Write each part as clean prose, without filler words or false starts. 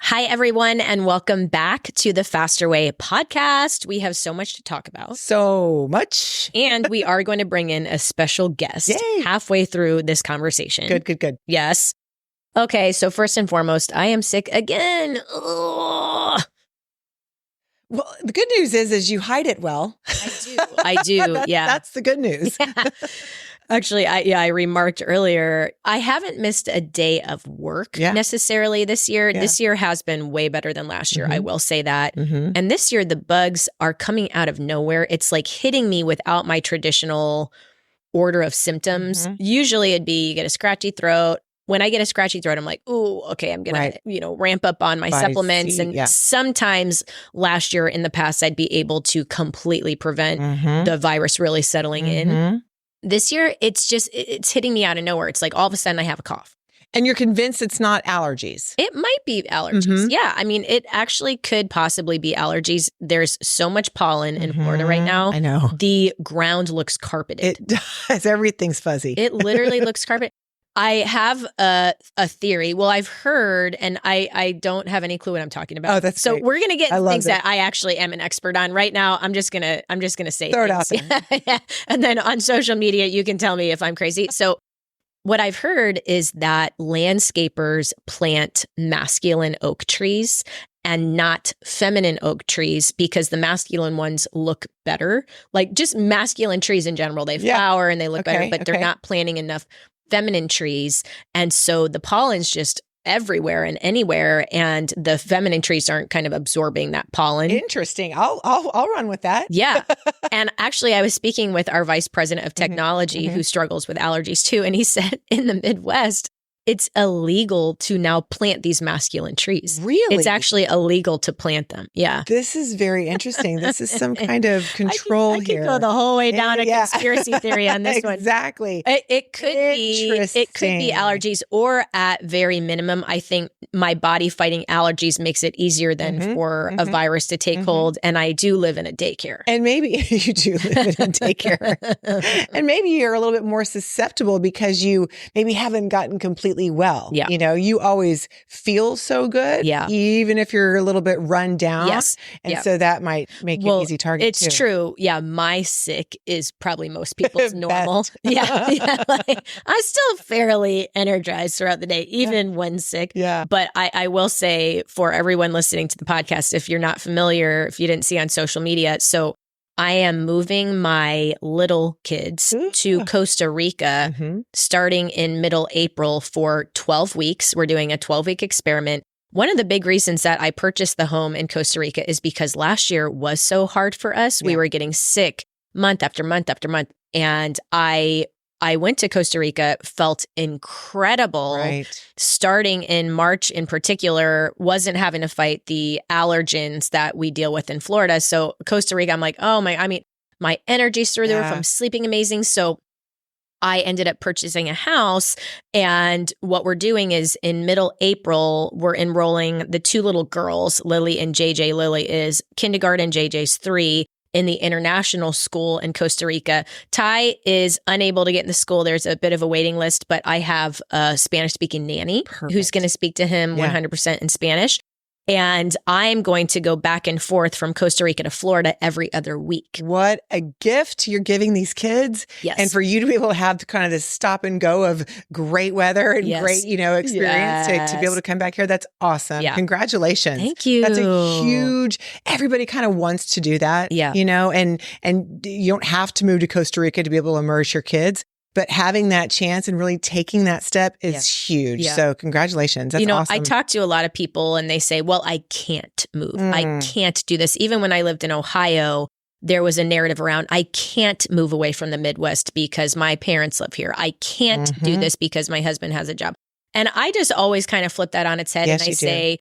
Hi, everyone, and welcome back to the Faster Way podcast. We have so much to talk about. So much. And we are going to bring in a special guest halfway through this conversation. Good. Yes. Okay, so first and foremost, I am sick again. Ugh. Well, the good news is you hide it well. I do. That's the good news. Yeah. Actually, I remarked earlier, I haven't missed a day of work necessarily this year. Yeah. This year has been way better than last year. I will say that. And this year, the bugs are coming out of nowhere. It's like hitting me without my traditional order of symptoms. Usually it'd be you get a scratchy throat. When I get a scratchy throat, I'm like, ooh, okay, I'm going to, ramp up on my supplements. Sometimes last year in the past, I'd be able to completely prevent the virus really settling in. This year, it's hitting me out of nowhere. It's like all of a sudden I have a cough. And you're convinced it's not allergies. It might be allergies. Yeah. I mean, it actually could possibly be allergies. There's so much pollen in Florida right now. I know. The ground looks carpeted. It does. Everything's fuzzy. It literally looks carpeted. I have a theory. Well, I've heard, and I don't have any clue what I'm talking about. Oh, that's so great. We're gonna get things that I actually am an expert on right now. I'm just gonna say throw things. It out there. Yeah. And then on social media, you can tell me if I'm crazy. So what I've heard is that landscapers plant masculine oak trees and not feminine oak trees because the masculine ones look better. Like just masculine trees in general, they flower and they look better, but they're not planting enough feminine trees. And so the pollen's just everywhere and anywhere. And the feminine trees aren't kind of absorbing that pollen. Interesting. I'll run with that. Yeah. And actually, I was speaking with our vice president of technology who struggles with allergies too. And he said in the Midwest, it's illegal to now plant these masculine trees. Really? It's actually illegal to plant them. Yeah. This is very interesting. This is some kind of control I here. I could go the whole way down a conspiracy theory on this one. Exactly. It could be allergies, or at very minimum, I think my body fighting allergies makes it easier than for a virus to take hold. And I do live in a daycare. And maybe you do live in a daycare. And maybe you're a little bit more susceptible because you maybe haven't gotten completely well. Yeah. You always feel so good. Yeah. Even if you're a little bit run down. Yes. And so that might make you an easy target. It's true. Yeah. My sick is probably most people's normal. Yeah. Like, I'm still fairly energized throughout the day, even when sick. Yeah. But I will say for everyone listening to the podcast, if you're not familiar, if you didn't see on social media, so I am moving my little kids to Costa Rica starting in middle April for 12 weeks. We're doing a 12-week experiment. One of the big reasons that I purchased the home in Costa Rica is because last year was so hard for us. Yeah. We were getting sick month after month after month. And I went to Costa Rica, felt incredible. Right. Starting in March in particular, wasn't having to fight the allergens that we deal with in Florida. So Costa Rica, I'm like, my energy's through the roof. I'm sleeping amazing. So I ended up purchasing a house. And what we're doing is in middle April, we're enrolling the two little girls, Lily and JJ. Lily is kindergarten, JJ's 3. In the international school in Costa Rica. Ty is unable to get in the school. There's a bit of a waiting list, but I have a Spanish-speaking nanny who's going to speak to him 100% in Spanish. And I'm going to go back and forth from Costa Rica to Florida every other week. What a gift you're giving these kids. Yes. And for you to be able to have kind of this stop and go of great weather and great, experience to be able to come back here. That's awesome. Yeah. Congratulations. Thank you. That's a huge, everybody kind of wants to do that, and you don't have to move to Costa Rica to be able to immerse your kids. But having that chance and really taking that step is huge. Yeah. So congratulations. That's awesome. I talk to a lot of people and they say, well, I can't move. I can't do this. Even when I lived in Ohio, there was a narrative around, I can't move away from the Midwest because my parents live here. I can't do this because my husband has a job. And I just always kind of flip that on its head. Yes, and I say,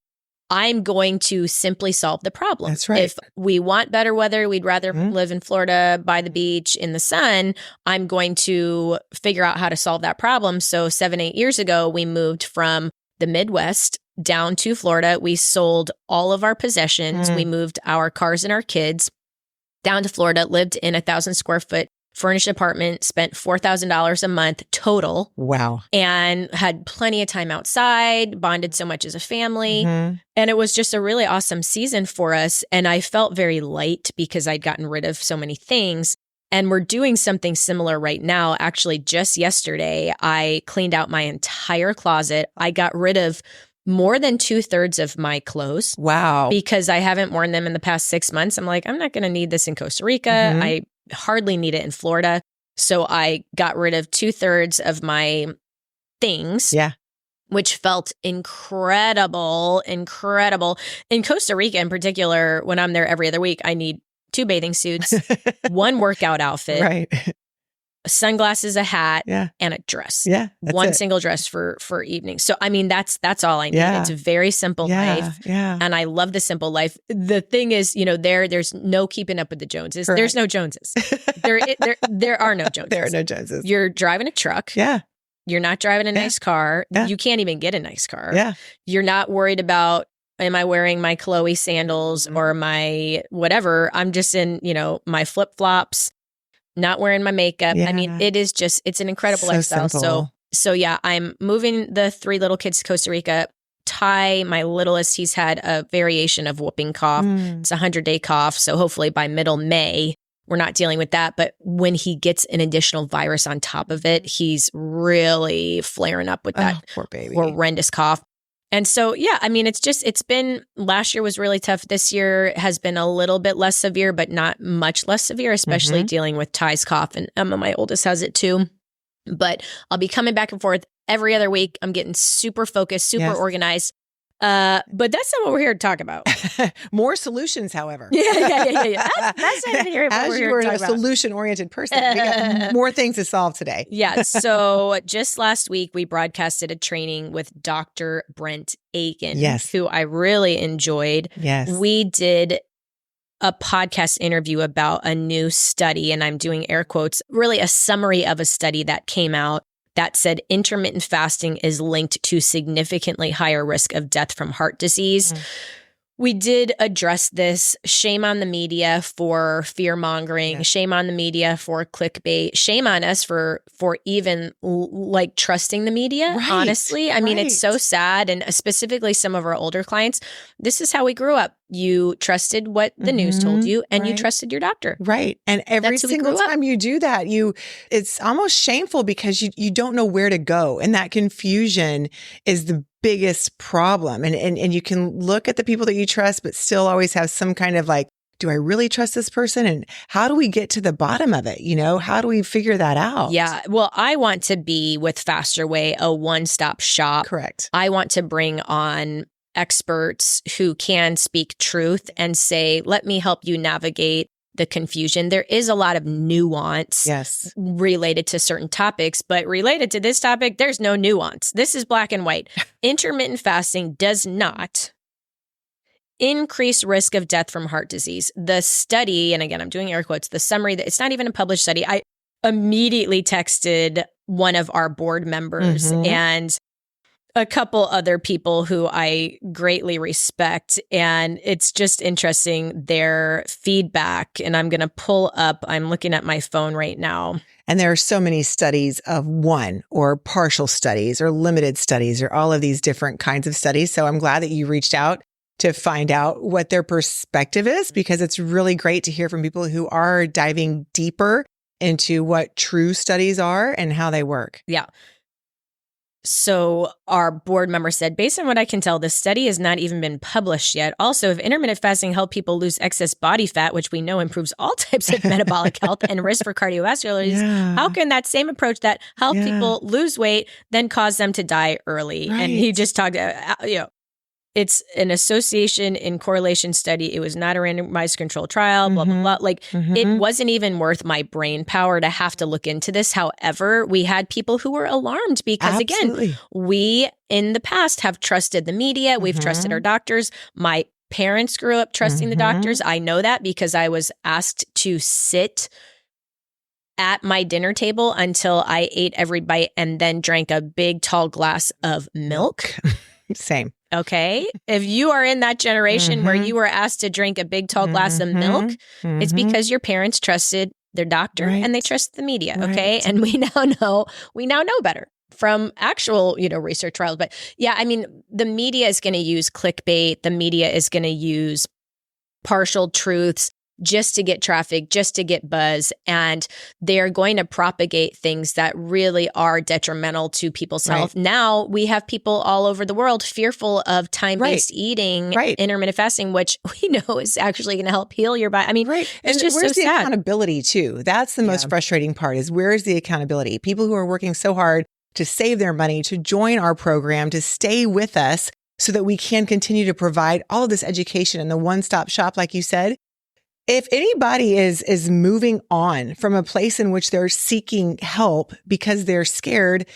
I'm going to simply solve the problem. That's right. If we want better weather, we'd rather live in Florida by the beach in the sun. I'm going to figure out how to solve that problem. So 7-8 years ago, we moved from the Midwest down to Florida. We sold all of our possessions. We moved our cars and our kids down to Florida, lived in a 1,000 square foot furnished apartment, spent $4,000 a month total. Wow. And had plenty of time outside, bonded so much as a family. And it was just a really awesome season for us. And I felt very light because I'd gotten rid of so many things. And we're doing something similar right now. Actually, just yesterday, I cleaned out my entire closet. I got rid of more than 2/3 of my clothes. Wow. Because I haven't worn them in the past 6 months. I'm like, I'm not going to need this in Costa Rica. I hardly need it in Florida. So I got rid of 2/3 of my things. Yeah. Which felt incredible. In Costa Rica in particular, when I'm there every other week, I need 2 bathing suits, 1 workout outfit, right, sunglasses, a hat, and a dress. Yeah. 1 single dress for evening. So, I mean, that's all I need. Yeah. It's a very simple life. Yeah. And I love the simple life. The thing is, there's no keeping up with the Joneses. Correct. There's no Joneses. There are no Joneses. There are no Joneses. You're driving a truck. Yeah. You're not driving a nice car. Yeah. You can't even get a nice car. Yeah. You're not worried about, am I wearing my Chloe sandals or my whatever? I'm just in, my flip-flops, not wearing my makeup. Yeah. I mean, it's an incredible lifestyle. Simple. So yeah, I'm moving the 3 little kids to Costa Rica. Ty, my littlest, he's had a variation of whooping cough. It's a 100-day cough. So hopefully by middle May, we're not dealing with that. But when he gets an additional virus on top of it, he's really flaring up with that poor baby. horrendous cough. And so, yeah, I mean, last year was really tough. This year has been a little bit less severe, but not much less severe, especially dealing with Ty's cough. And Emma, my oldest, has it too. But I'll be coming back and forth every other week. I'm getting super focused, super organized. But that's not what we're here to talk about. More solutions, however. Yeah. That's not even here. As you are a solution-oriented person, we got more things to solve today. Yeah. So just last week, we broadcasted a training with Dr. Brent Aiken, who I really enjoyed. Yes. We did a podcast interview about a new study, and I'm doing air quotes, really a summary of a study that came out that said intermittent fasting is linked to significantly higher risk of death from heart disease. We did address this. Shame on the media for fear-mongering. Shame on the media for clickbait. Shame on us for even like trusting the media, honestly. I mean, it's so sad. And specifically some of our older clients, this is how we grew up. You trusted what the news told you and you trusted your doctor. Right. And every single time you do that, it's almost shameful because you don't know where to go. And that confusion is the biggest problem. And you can look at the people that you trust, but still always have some kind of like, do I really trust this person? And how do we get to the bottom of it? How do we figure that out? Yeah. Well, I want to be with Faster Way a one-stop shop. Correct. I want to bring on experts who can speak truth and say, let me help you navigate the confusion. There is a lot of nuance related to certain topics, but related to this topic, there's no nuance. This is black and white. Intermittent fasting does not increase risk of death from heart disease. The study, and again, I'm doing air quotes, the summary, it's not even a published study. I immediately texted one of our board members and a couple other people who I greatly respect. And it's just interesting, their feedback. And I'm going to pull up, I'm looking at my phone right now. And there are so many studies of one or partial studies or limited studies or all of these different kinds of studies. So I'm glad that you reached out to find out what their perspective is, because it's really great to hear from people who are diving deeper into what true studies are and how they work. Yeah. So our board member said, based on what I can tell, this study has not even been published yet. Also, if intermittent fasting helped people lose excess body fat, which we know improves all types of metabolic health and risk for cardiovascular disease, how can that same approach that helped people lose weight then cause them to die early? Right. And he just talked, it's an association in correlation study. It was not a randomized controlled trial, blah, blah, blah. Like it wasn't even worth my brain power to have to look into this. However, we had people who were alarmed because again, we in the past have trusted the media. We've trusted our doctors. My parents grew up trusting the doctors. I know that because I was asked to sit at my dinner table until I ate every bite and then drank a big tall glass of milk. Same. Okay. If you are in that generation where you were asked to drink a big tall glass of milk, it's because your parents trusted their doctor and they trust the media. Okay. And we now know better from actual, research trials. But yeah, I mean, the media is going to use clickbait. The media is going to use partial truths just to get traffic, just to get buzz. And they're going to propagate things that really are detrimental to people's health. Now we have people all over the world fearful of time-based eating, intermittent fasting, which we know is actually going to help heal your body. I mean, it's just where's so the sad. Accountability too? That's the most frustrating part is where's the accountability? People who are working so hard to save their money, to join our program, to stay with us so that we can continue to provide all of this education and the one-stop shop, like you said. If anybody is moving on from a place in which they're seeking help because they're scared,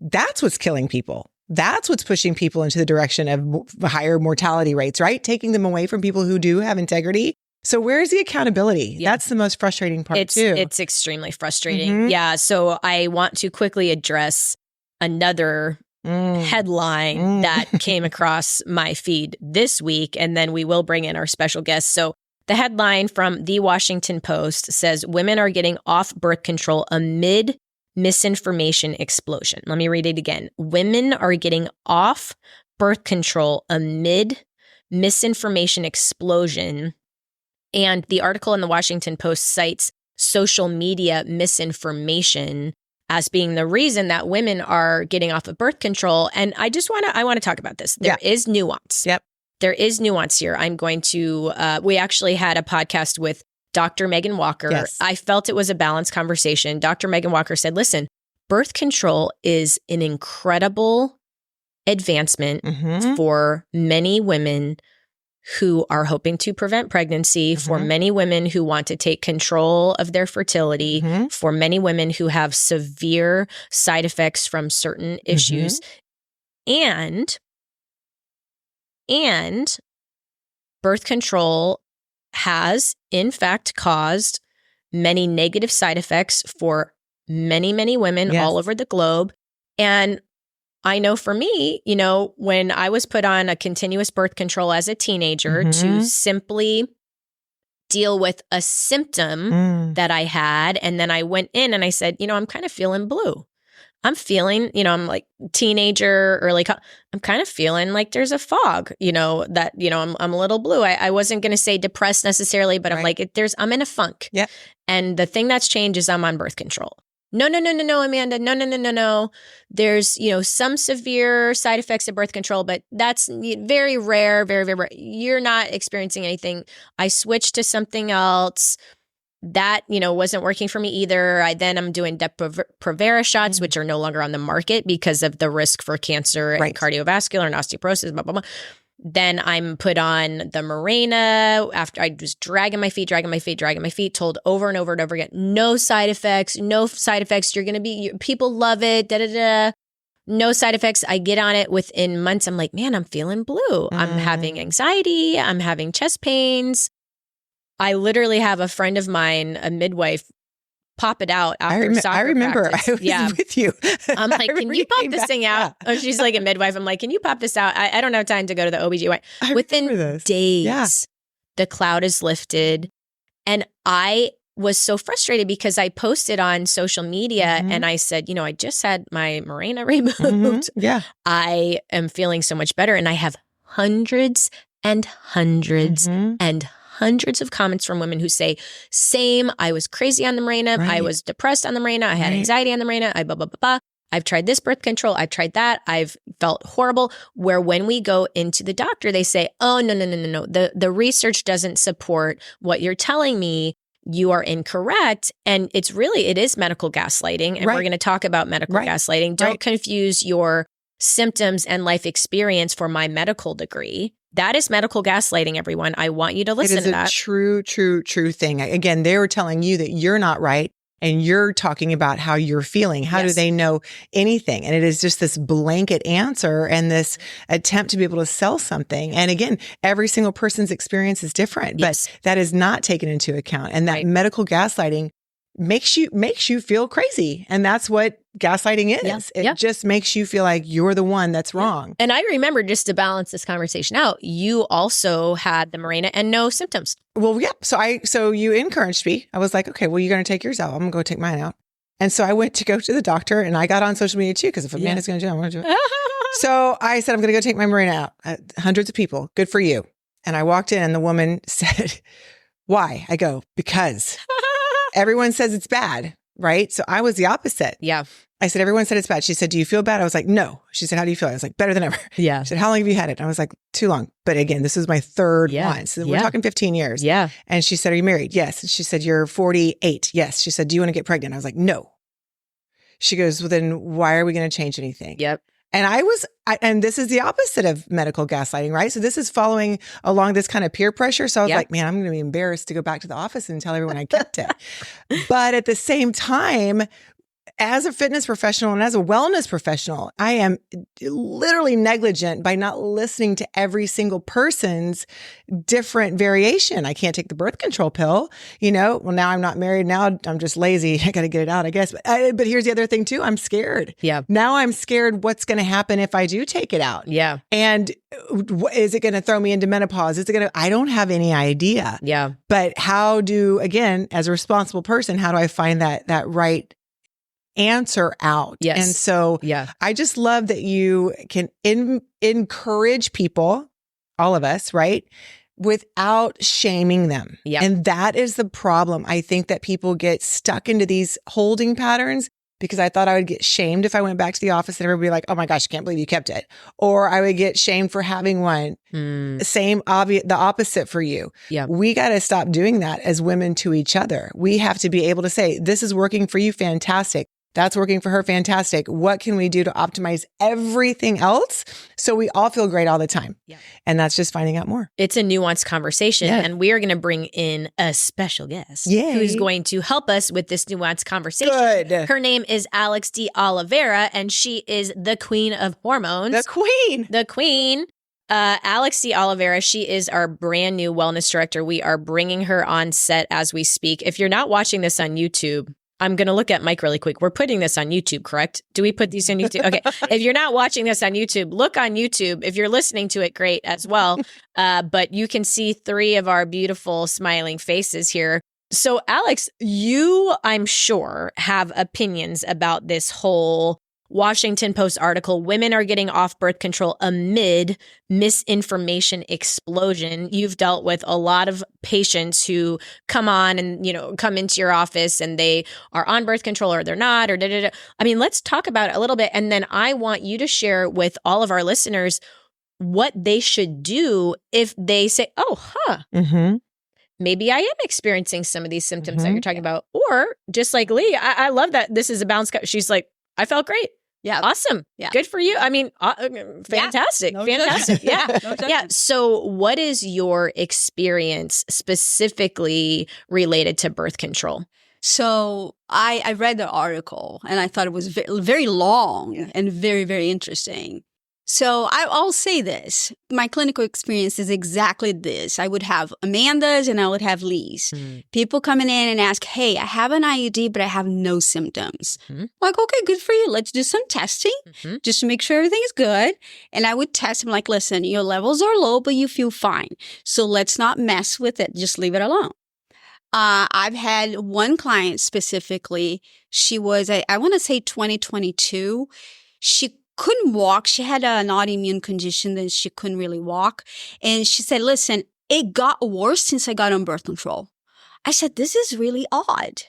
that's what's killing people. That's what's pushing people into the direction of higher mortality rates, right? Taking them away from people who do have integrity. So where's the accountability? That's the most frustrating part too. It's extremely frustrating. Yeah. So I want to quickly address another headline that came across my feed this week, and then we will bring in our special guest. So the headline from The Washington Post says, women are getting off birth control amid misinformation explosion. Let me read it again. Women are getting off birth control amid misinformation explosion. And the article in The Washington Post cites social media misinformation as being the reason that women are getting off of birth control. And I want to talk about this. There is nuance. There is nuance here. I'm going to, we actually had a podcast with Dr. Megan Walker. I felt it was a balanced conversation. Dr. Megan Walker said, listen, birth control is an incredible advancement for many women who are hoping to prevent pregnancy, for many women who want to take control of their fertility, for many women who have severe side effects from certain issues. And birth control has, in fact, caused many negative side effects for many, many women all over the globe. And I know for me, when I was put on a continuous birth control as a teenager to simply deal with a symptom that I had, and then I went in and I said, I'm kind of feeling blue. I'm feeling, I'm like teenager, I'm kind of feeling like there's a fog, that, I'm a little blue. I wasn't going to say depressed necessarily, but I'm like, I'm in a funk. And the thing that's changed is I'm on birth control. No, Amanda. No. There's, some severe side effects of birth control, but that's very rare, very, very rare. You're not experiencing anything. I switched to something else. That, wasn't working for me either. I'm doing Depo-Provera shots, which are no longer on the market because of the risk for cancer and cardiovascular and osteoporosis, blah, blah, blah. Then I'm put on the Mirena after I was dragging my feet, told over and over and over again, no side effects. You're going to be, people love it, no side effects. I get on it within months. I'm like, man, I'm feeling blue. I'm having anxiety. I'm having chest pains. I literally have a friend of mine, a midwife, pop it out after soccer I remember. practice. I was with you. I'm like, can you pop this thing out? Oh, she's like a midwife. I'm like, can you pop this out? I don't have time to go to the OBGYN. Within days, the cloud is lifted. And I was so frustrated because I posted on social media and I said, I just had my Mirena removed. I am feeling so much better. And I have hundreds and hundreds and hundreds of comments from women who say, same, I was crazy on the Mirena. I was depressed on the Mirena. I had anxiety on the Mirena. I blah, blah, blah, blah. I've tried this birth control. I've tried that. I've felt horrible. Where when we go into the doctor, they say, oh, no. The research doesn't support what you're telling me. You are incorrect. And it is medical gaslighting. And we're going to talk about medical gaslighting. Don't confuse your symptoms and life experience for my medical degree. That is medical gaslighting, everyone. I want you to listen to that. It is a true thing. Again, they were telling you that you're not right and you're talking about how you're feeling. How do they know anything? And it is just this blanket answer and this attempt to be able to sell something. And again, every single person's experience is different, but that is not taken into account. And that medical gaslighting makes you feel crazy. And that's what gaslighting is. It just makes you feel like you're the one that's wrong. And I remember, just to balance this conversation out, you also had the Mirena and no symptoms. Well, yeah. So you encouraged me. I was like, okay, well, you're going to take yours out. I'm going to go take mine out. And so I went to go to the doctor, and I got on social media too, because if a man is going to do it, I'm going to do it. So I said, I'm going to go take my Mirena out. Hundreds of people. Good for you. And I walked in, and the woman said, why? I go, because everyone says it's bad, right? So I was the opposite. Yeah. I said, everyone said it's bad. She said, do you feel bad? I was like, no. She said, how do you feel? I was like, better than ever. Yeah. She said, how long have you had it? And I was like, too long. But again, this is my third one. So we're talking 15 years. Yeah. And she said, are you married? Yes. And she said, you're 48. Yes. She said, do you want to get pregnant? I was like, no. She goes, well, then why are we going to change anything? Yep. And and this is the opposite of medical gaslighting, right? So this is following along this kind of peer pressure. So I was like, man, I'm going to be embarrassed to go back to the office and tell everyone I kept it. But at the same time, as a fitness professional and as a wellness professional, I am literally negligent by not listening to every single person's different variation. I can't take the birth control pill, well, now I'm not married. Now I'm just lazy. I got to get it out, I guess. But here's the other thing too. I'm scared. Yeah. Now I'm scared what's going to happen if I do take it out. Yeah. And is it going to throw me into menopause? I don't have any idea. Yeah. But again, as a responsible person, how do I find that right answer out? Yes. And so I just love that you can encourage people, all of us, right? Without shaming them. Yeah. And that is the problem. I think that people get stuck into these holding patterns because I thought I would get shamed if I went back to the office and everybody would be like, oh my gosh, I can't believe you kept it. Or I would get shamed for having one. The opposite for you. Yeah. We got to stop doing that as women to each other. We have to be able to say, this is working for you. Fantastic. That's working for her. Fantastic. What can we do to optimize everything else so we all feel great all the time? Yeah. And that's just finding out more. It's a nuanced conversation. Yeah. And we are going to bring in a special guest who's going to help us with this nuanced conversation. Good. Her name is Alex D. Oliveira, and she is the queen of hormones. The queen. Alex D. Oliveira, she is our brand new wellness director. We are bringing her on set as we speak. If you're not watching this on YouTube, I'm going to look at Mike really quick. We're putting this on YouTube, correct? Do we put these on YouTube? Okay. If you're not watching this on YouTube, look on YouTube. If you're listening to it, great as well. But you can see 3 of our beautiful smiling faces here. So Alex, you, I'm sure, have opinions about this whole Washington Post article, women are getting off birth control amid misinformation explosion. You've dealt with a lot of patients who come on and, come into your office and they are on birth control or they're not, or da-da-da. I mean, let's talk about it a little bit. And then I want you to share with all of our listeners what they should do if they say, maybe I am experiencing some of these symptoms that you're talking about. Or just like Lee, I love that this is a balanced. She's like, I felt great. Yeah. Awesome. Yeah. Good for you. I mean, fantastic. No fantastic. Judgment. Yeah. Yeah. So what is your experience specifically related to birth control? So I read the article and I thought it was very, very long and very, very interesting. So I'll say this. My clinical experience is exactly this. I would have Amanda's and I would have Lee's. People coming in and ask, hey, I have an IUD, but I have no symptoms. Like, okay, good for you. Let's do some testing just to make sure everything is good. And I would test them like, listen, your levels are low, but you feel fine. So let's not mess with it. Just leave it alone. I've had one client specifically. She was, I want to say 2022. She couldn't walk. She had an autoimmune condition that she couldn't really walk. And she said, listen, it got worse since I got on birth control. I said, this is really odd.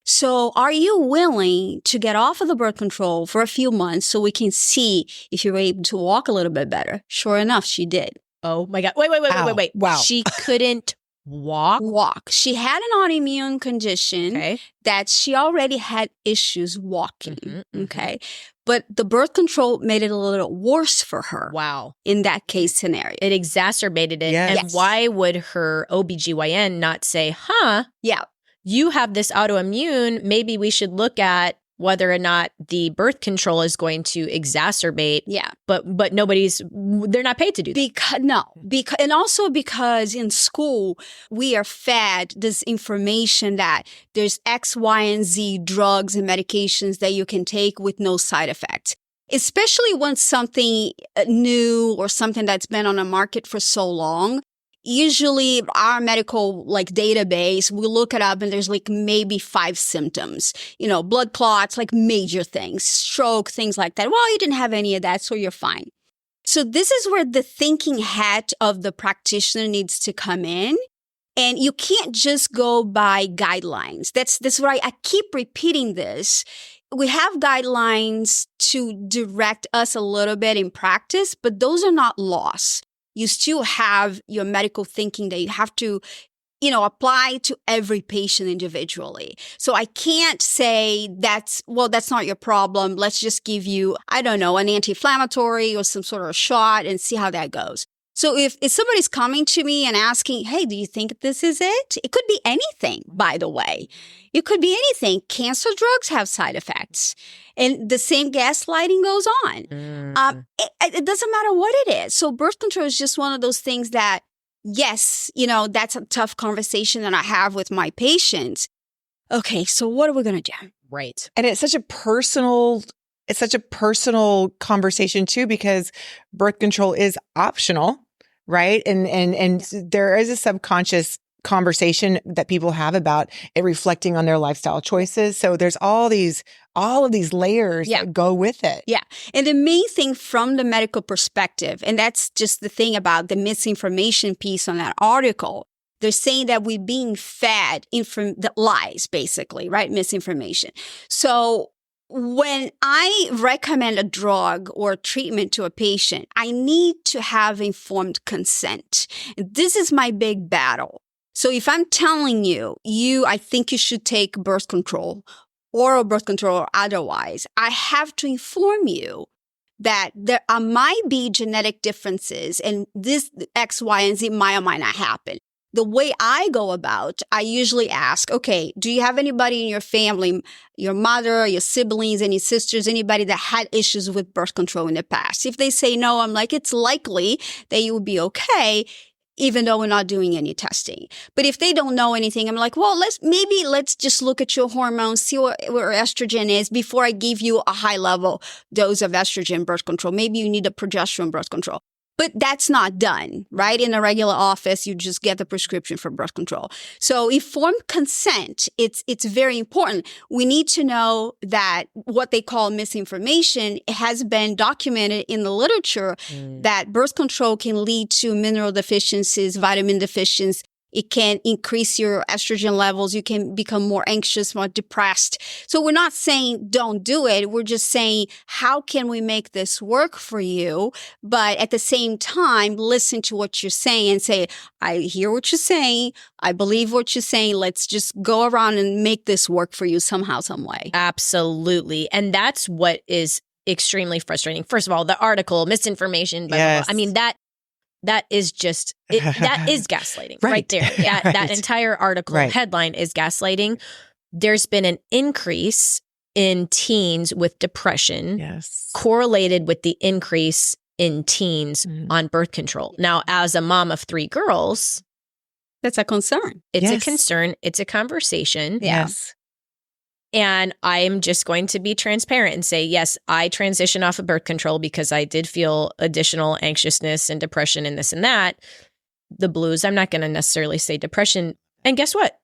So are you willing to get off of the birth control for a few months so we can see if you're able to walk a little bit better? Sure enough, she did. Oh my God. Wait. Wow. She couldn't walk. She had an autoimmune condition that she already had issues walking. Okay. But the birth control made it a little worse for her. Wow. In that case scenario. It exacerbated it. Yes. And why would her OBGYN not say, yeah, you have this autoimmune, maybe we should look at whether or not the birth control is going to exacerbate. Yeah. But they're not paid to do that. And also because in school, we are fed this information that there's X, Y, and Z drugs and medications that you can take with no side effects. Especially when something new or something that's been on the market for so long. Usually our medical database, we look it up and there's maybe 5 symptoms, blood clots, major things, stroke, things like that. Well, you didn't have any of that, so you're fine. So this is where the thinking hat of the practitioner needs to come in. And you can't just go by guidelines. That's why I keep repeating this. We have guidelines to direct us a little bit in practice, but those are not laws. You still have your medical thinking that you have to, apply to every patient individually. So I can't say that's not your problem. Let's just give you, I don't know, an anti-inflammatory or some sort of shot and see how that goes. So if somebody's coming to me and asking, hey, do you think this is it? It could be anything, by the way. It could be anything. Cancer drugs have side effects. And the same gaslighting goes on. It doesn't matter what it is. So birth control is just one of those things that, yes, that's a tough conversation that I have with my patients. Okay, so what are we going to do? Right. And it's such a personal conversation too, because birth control is optional, right? And there is a subconscious conversation that people have about it reflecting on their lifestyle choices. So there's all of these layers that go with it. Yeah. And the main thing from the medical perspective, and that's just the thing about the misinformation piece on that article, they're saying that we're being fed the lies, basically, right? Misinformation. So when I recommend a drug or treatment to a patient, I need to have informed consent. This is my big battle. So if I'm telling you, I think you should take birth control, oral birth control or otherwise, I have to inform you that there might be genetic differences and this X, Y, and Z might or might not happen. The way I go about, I usually ask, okay, do you have anybody in your family, your mother, your siblings, any sisters, anybody that had issues with birth control in the past? If they say no, I'm like, it's likely that you will be okay, even though we're not doing any testing. But if they don't know anything, I'm like, well, let's just look at your hormones, see where estrogen is before I give you a high level dose of estrogen birth control. Maybe you need a progesterone birth control. But that's not done, right? In a regular office, you just get the prescription for birth control. So informed consent, it's very important. We need to know that what they call misinformation has been documented in the literature that birth control can lead to mineral deficiencies, vitamin deficiencies. It can increase your estrogen levels. You can become more anxious, more depressed. So we're not saying don't do it. We're just saying, how can we make this work for you? But at the same time, listen to what you're saying and say, I hear what you're saying. I believe what you're saying. Let's just go around and make this work for you somehow, some way. Absolutely. And that's what is extremely frustrating. First of all, the article, misinformation, blah, blah, blah. I mean, that is just, that is gaslighting right there. That entire article headline is gaslighting. There's been an increase in teens with depression correlated with the increase in teens on birth control. Now, as a mom of 3 girls, that's a concern. It's a concern. It's a conversation. Yes. And I am just going to be transparent and say, yes, I transitioned off of birth control because I did feel additional anxiousness and depression and this and that. The blues, I'm not going to necessarily say depression. And guess what?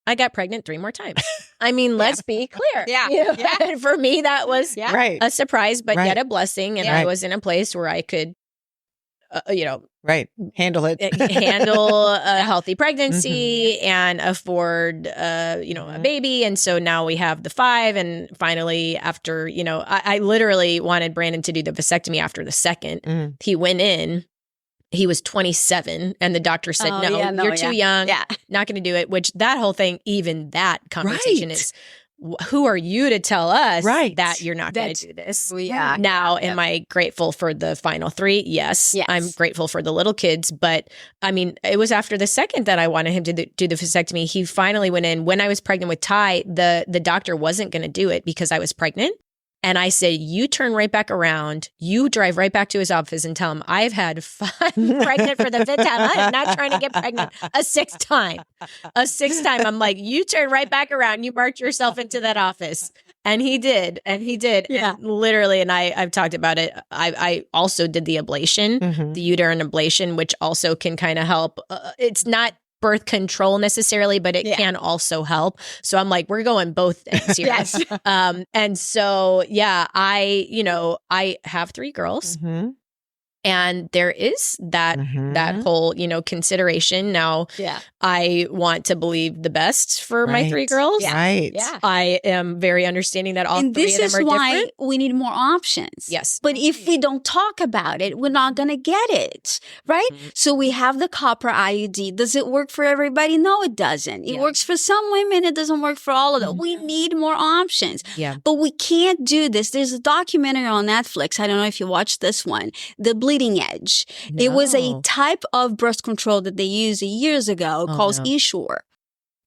I got pregnant 3 more times. I mean, let's be clear. And for me, that was a surprise, but yet a blessing. And I was in a place where I could, handle it, handle a healthy pregnancy and afford, a baby. And so now we have the 5. And finally, after, I literally wanted Brandon to do the vasectomy after the 2nd. He went in. He was 27 and the doctor said, no, you're too young, not going to do it, which that whole thing, even that conversation is who are you to tell us that you're not going to do this? Now, am I grateful for the final 3? Yes. I'm grateful for the little kids. But I mean, it was after the second that I wanted him to do the vasectomy. He finally went in. When I was pregnant with Ty, the doctor wasn't going to do it because I was pregnant. And I said, you turn right back around, you drive right back to his office and tell him, I've had 5 pregnant for the 5th time. I am not trying to get pregnant a 6th time. A 6th time. I'm like, you turn right back around, you march yourself into that office. And he did. Yeah. And literally, and I've talked about it. I also did the ablation, the uterine ablation, which also can kind of help. It's not birth control necessarily, but it can also help. So I'm like, we're going both things here. Yes. And so, I have 3 girls. And there is that whole, consideration. Now, I want to believe the best for my 3 girls. Right. Yeah. I am very understanding that all 3 of them are different. And this is why we need more options. Yes. But if we don't talk about it, we're not going to get it. Right? So we have the copper IUD. Does it work for everybody? No, it doesn't. It works for some women. It doesn't work for all of them. We need more options. Yeah. But we can't do this. There's a documentary on Netflix. I don't know if you watched this one. The Bleeding Edge. No. It was a type of birth control that they used years ago called Essure.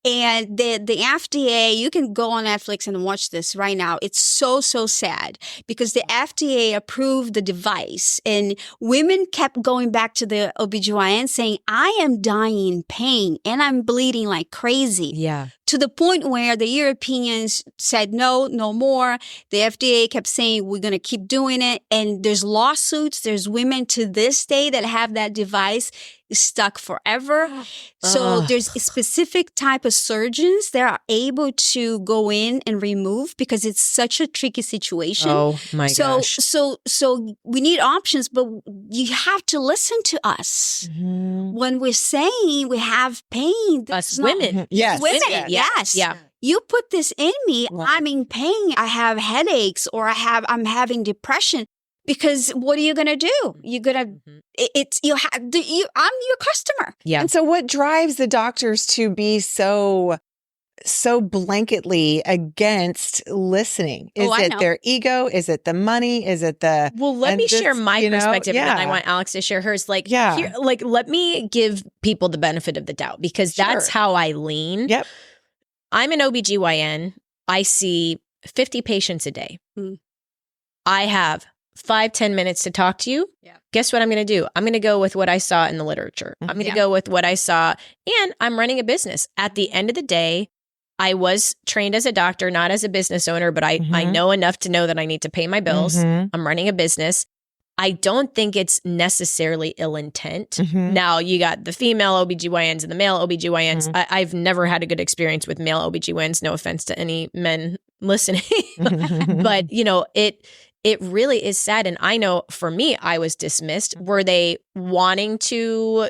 And the FDA, you can go on Netflix and watch this right now. It's so sad because the FDA approved the device and women kept going back to the OBGYN saying, I am dying in pain and I'm bleeding like crazy. Yeah. To the point where the Europeans said, no more. The FDA kept saying, we're going to keep doing it. And there's lawsuits. There's women to this day that have that device stuck forever. So there's a specific type of surgeons that are able to go in and remove because it's such a tricky situation. Oh my gosh. So we need options, but you have to listen to us. When we're saying we have pain. Us women. Yes. Women. Yes. Yeah. You put this in me. Wow. I'm in pain. I have headaches or I'm having depression. Because what are you going to do? You're going to, I'm your customer. Yeah. And so what drives the doctors to be so blanketly against listening? Is it their ego? Is it the money? Is it the... Well, let me share my perspective and then I want Alex to share hers. Let me give people the benefit of the doubt because that's how I lean. Yep. I'm an OBGYN. I see 50 patients a day. I have 5-10 minutes to talk to you. Yeah. Guess what I'm going to do? I'm going to go with what I saw in the literature. I'm going to go with what I saw, and I'm running a business. At the end of the day, I was trained as a doctor, not as a business owner, but I know enough to know that I need to pay my bills. I'm running a business. I don't think it's necessarily ill intent. Now, you got the female OBGYNs and the male OBGYNs. I've never had a good experience with male OBGYNs. No offense to any men listening. But, it really is sad. And I know for me, I was dismissed. Were they wanting to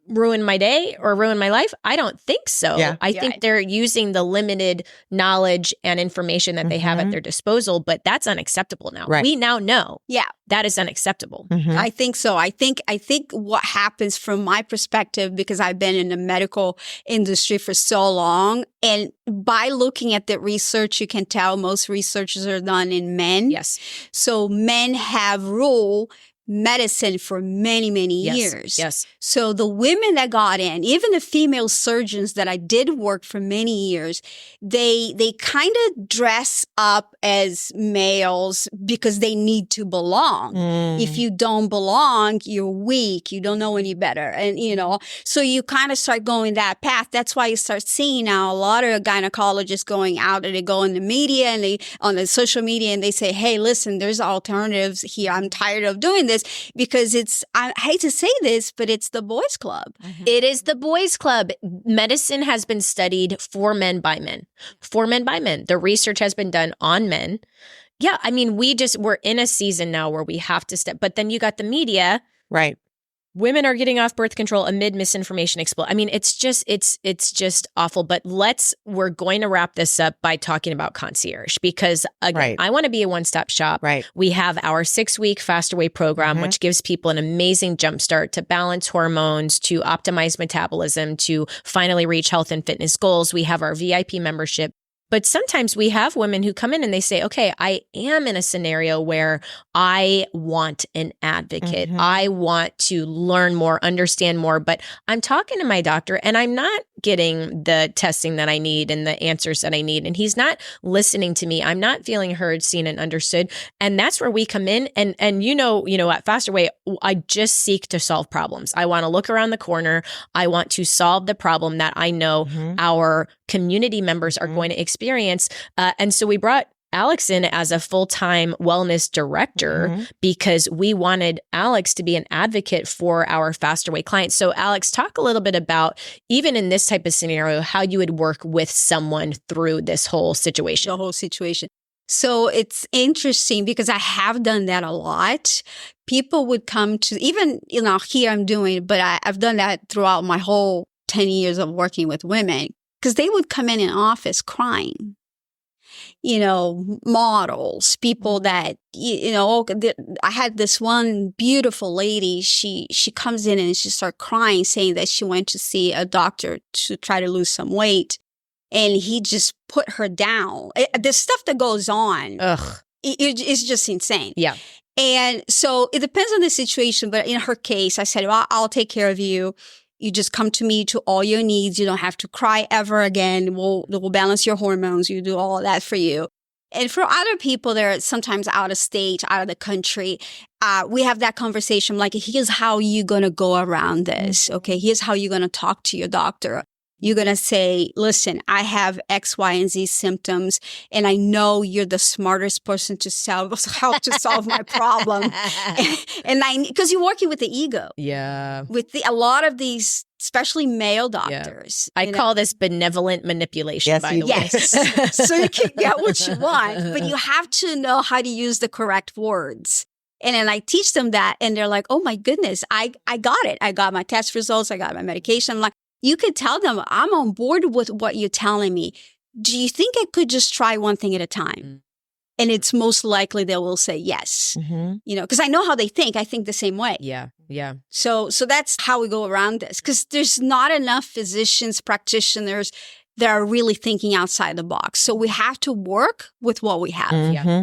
ruin my day or ruin my life? I don't think so. Yeah. I think they're using the limited knowledge and information that they have at their disposal, but that's unacceptable now. Right. We now know that is unacceptable. I think so. I think what happens from my perspective, because I've been in the medical industry for so long, and by looking at the research, you can tell most researches are done in men. Yes. So men have rule medicine for many, many years. Yes. So the women that got in, even the female surgeons that I did work for many years, they kind of dress up as males because they need to belong. If you don't belong, you're weak. You don't know any better. And, so you kind of start going that path. That's why you start seeing now a lot of gynecologists going out and they go in the media and on the social media and they say, hey, listen, there's alternatives here. I'm tired of doing this. Because I hate to say this, but it's the boys' club. It is the boys' club. Medicine has been studied for men by men. For men by men. The research has been done on men. Yeah, I mean, we're in a season now where we have to step, but then you got the media. Right. Women are getting off birth control amid misinformation explode. I mean, it's just awful. But we're going to wrap this up by talking about concierge because again, I want to be a one-stop shop. Right. We have our 6-week Fast Away program, which gives people an amazing jumpstart to balance hormones, to optimize metabolism, to finally reach health and fitness goals. We have our VIP membership. But sometimes we have women who come in and they say, okay, I am in a scenario where I want an advocate. I want to learn more, understand more, but I'm talking to my doctor and I'm not getting the testing that I need and the answers that I need. And he's not listening to me. I'm not feeling heard, seen, and understood. And that's where we come in. And at Faster Way, I just seek to solve problems. I want to look around the corner. I want to solve the problem that I know our community members are going to experience. And so we brought Alex in as a full-time wellness director because we wanted Alex to be an advocate for our Faster Way clients. So Alex, talk a little bit about, even in this type of scenario, how you would work with someone through this whole situation. The whole situation. So it's interesting because I have done that a lot. People would come to, even, here I'm doing, but I've done that throughout my whole 10 years of working with women, because they would come in an office crying. Models, people that, I had this one beautiful lady, she comes in and she started crying, saying that she went to see a doctor to try to lose some weight. And he just put her down. The stuff that goes on, it's just insane. Yeah. And so it depends on the situation. But in her case, I said, well, I'll take care of you. You just come to me to all your needs. You don't have to cry ever again. We'll balance your hormones. You do all of that for you. And for other people, they're sometimes out of state, out of the country. We have that conversation like, here's how you're going to go around this. Okay, here's how you're going to talk to your doctor. You're going to say, listen, I have X, Y, and Z symptoms, and I know you're the smartest person to help to solve my problem. and because you're working with the ego. Yeah. With a lot of these, especially male doctors. Yeah. I call this benevolent manipulation, by the way. Yes. So you can get what you want, but you have to know how to use the correct words. And then I teach them that, and they're like, oh my goodness, I got it. I got my test results. I got my medication. I'm like, you could tell them, I'm on board with what you're telling me. Do you think I could just try one thing at a time? And it's most likely they will say yes. Because I know how they think. I think the same way. Yeah. Yeah. So that's how we go around this. Because there's not enough physicians, practitioners that are really thinking outside the box. So we have to work with what we have.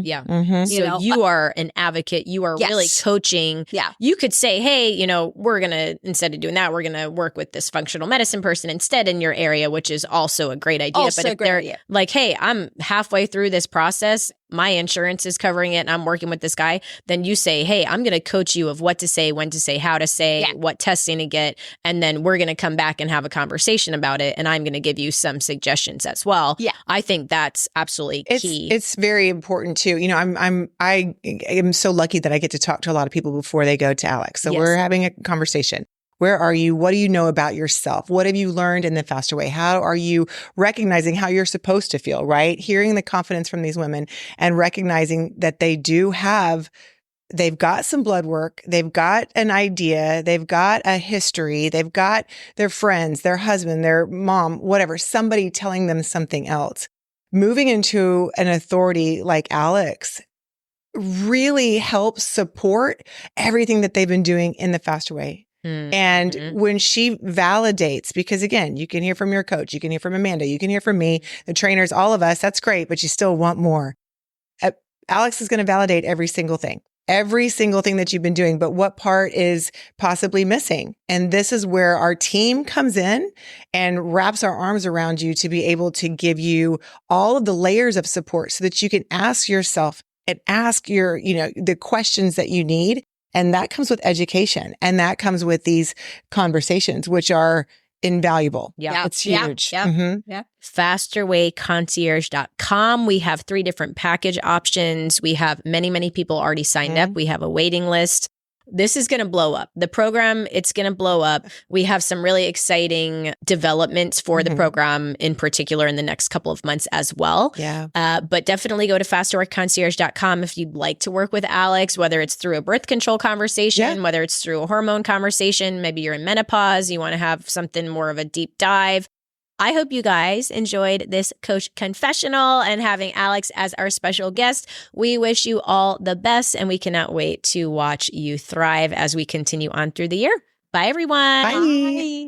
Yeah. So you are an advocate. You are really coaching. Yeah. You could say, hey, we're going to, instead of doing that, we're going to work with this functional medicine person instead in your area, which is also a great idea. Also but if they're like, hey, I'm halfway through this process, my insurance is covering it, and I'm working with this guy, then you say, hey, I'm going to coach you of what to say, when to say, how to say, what testing to get, and then we're going to come back and have a conversation about it, and I'm going to give you some suggestions as well. Yeah. I think that's absolutely key. It's very important too. I am so lucky that I get to talk to a lot of people before they go to Alex. So we're having a conversation. Where are you? What do you know about yourself? What have you learned in the Faster Way? How are you recognizing how you're supposed to feel, right? Hearing the confidence from these women and recognizing that they've got some blood work. They've got an idea. They've got a history. They've got their friends, their husband, their mom, whatever, somebody telling them something else. Moving into an authority like Alex really helps support everything that they've been doing in the Faster Way. And when she validates, because again, you can hear from your coach, you can hear from Amanda, you can hear from me, the trainers, all of us, that's great, but you still want more. Alex is going to validate every single thing that you've been doing, but what part is possibly missing? And this is where our team comes in and wraps our arms around you to be able to give you all of the layers of support so that you can ask yourself and ask the questions that you need. And that comes with education, and that comes with these conversations, which are invaluable. Yeah. It's huge. Yeah. Fasterwayconcierge.com. We have 3 different package options. We have many, many people already signed up. We have a waiting list. This is going to blow up. The program, it's going to blow up. We have some really exciting developments for the program in particular in the next couple of months as well. Yeah. But definitely go to fasterwayconcierge.com if you'd like to work with Alex, whether it's through a birth control conversation, whether it's through a hormone conversation, maybe you're in menopause, you want to have something more of a deep dive. I hope you guys enjoyed this Coach Confessional and having Alex as our special guest. We wish you all the best, and we cannot wait to watch you thrive as we continue on through the year. Bye, everyone. Bye.